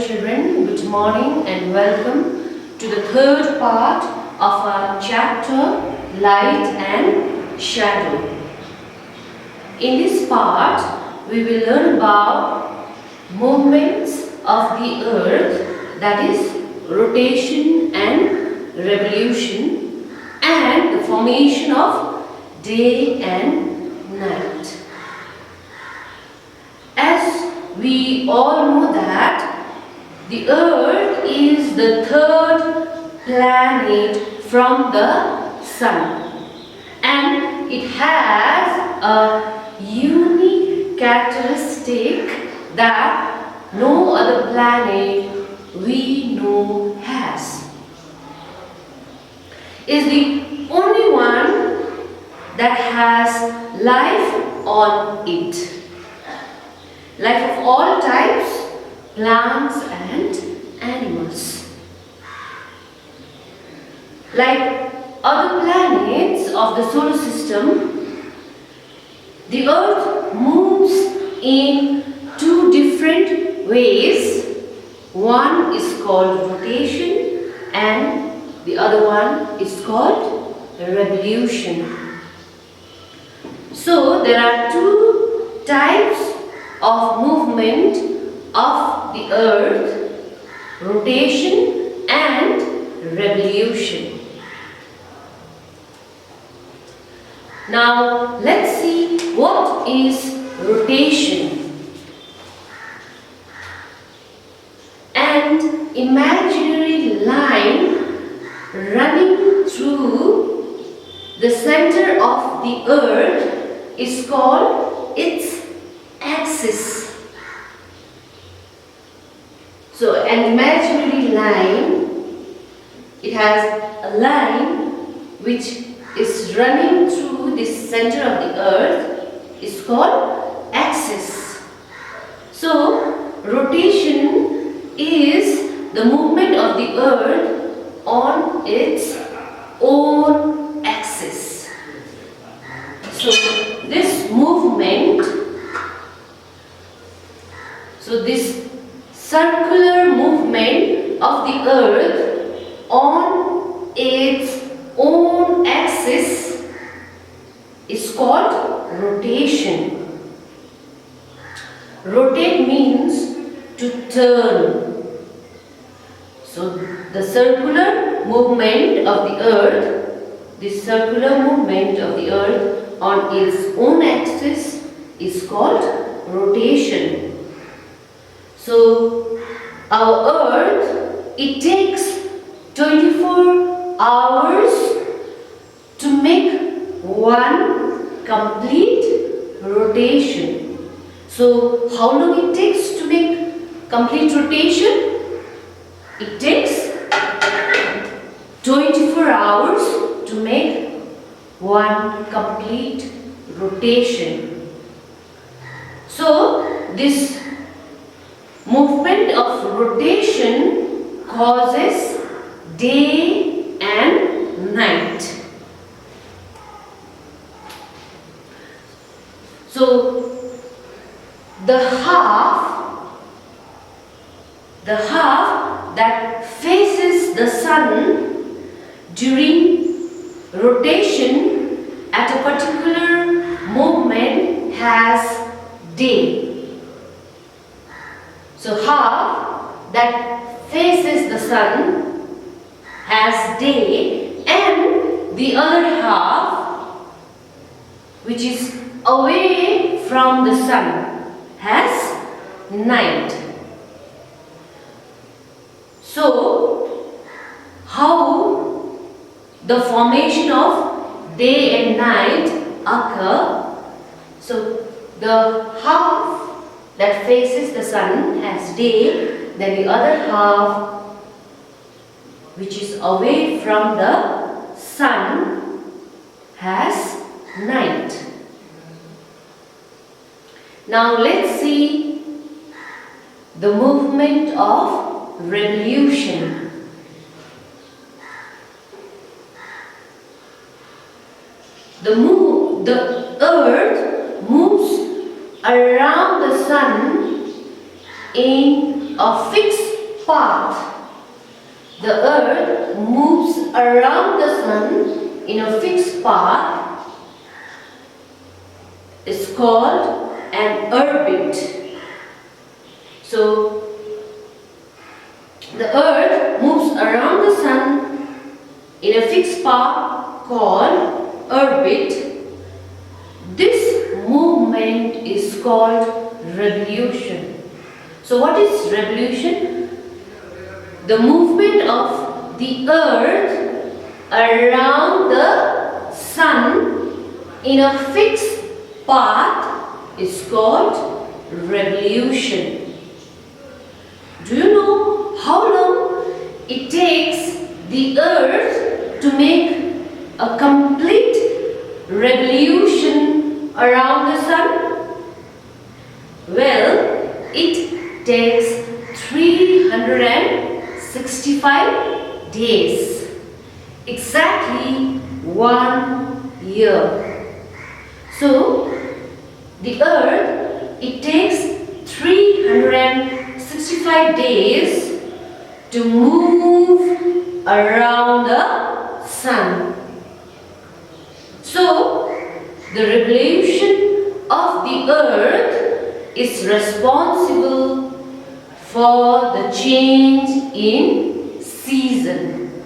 Children, good morning and welcome to the third part of our chapter Light and Shadow. In this part, we will learn about movements of the earth, that is rotation and revolution, and the formation of day and night. As we all know that the earth is the third planet from the sun, and it has a unique characteristic that no other planet we know has. It is the only one that has life on it. Life of all types, plants and animals. Like other planets of the solar system, the earth moves in two different ways. One is called rotation and the other one is called revolution. So there are two types of movement of the earth, rotation and revolution. Now let's see what is rotation. An imaginary line running through the center of the earth is called its axis. So an imaginary line, it has a line which is running through the center of the earth is called axis. So rotation is the movement of the earth on its own axis. So this movement, this circular movement of the earth on its own axis is called rotation. Rotate means to turn. So the circular movement of the earth, on its own axis is called rotation. So our earth, it takes 24 hours to make one complete rotation. So how long it takes to make complete rotation? It takes 24 hours to make one complete rotation. So this movement of rotation causes day and night. So the half that faces the sun during rotation at a particular moment has day. So half that faces the sun has day, and the other half, which is away from the sun, has night. So how the formation of day and night occur? So the half that faces the sun has day, then the other half, which is away from the sun, has night. Now let's see the movement of revolution. the earth moves around the sun in a fixed path. The earth moves around the sun in a fixed path. It's called an orbit. So, the earth moves around the sun in a fixed path called orbit. This movement is called revolution. So, what is revolution? The movement of the earth around the sun in a fixed path is called revolution. Do you know how long it takes the earth to make a complete revolution around the sun? Well, it takes 365 days, exactly 1 year. So, the earth, it takes 365 days to move around the sun. So, the revolution of the earth is responsible for the change in season.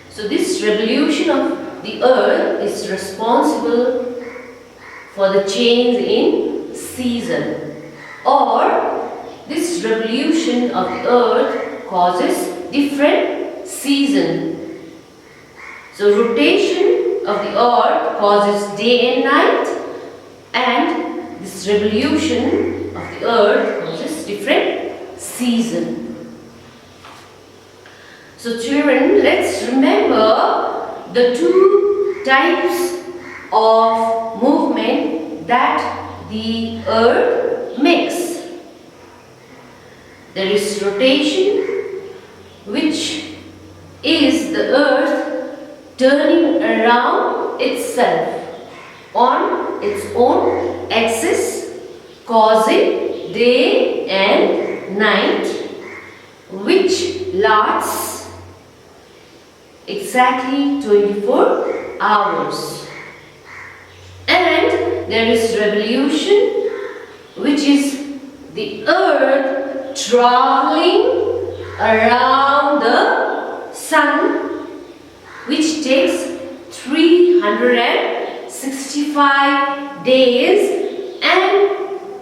So this revolution of the earth is responsible for the change in season, or this revolution of the earth causes different season. So rotation of the earth causes day and night, and this revolution of the earth causes different season. So children, let's remember the two types of movement that the earth makes. There is rotation, which is the earth turning around itself on its own axis, causing day and night, which lasts exactly 24 hours. And there is revolution, which is the earth traveling around the sun, which takes 365 days and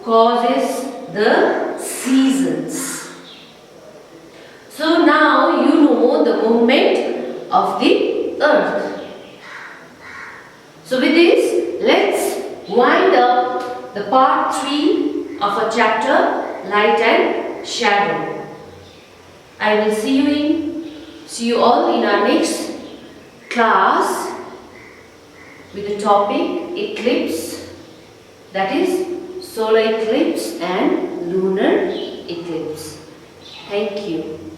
causes the seasons. So now you know the movement of the earth. So with this, let's wind up the part 3 of our chapter, Light and Shadow. I will see you all in our next class with the topic eclipse, that is solar eclipse and lunar eclipse. Thank you.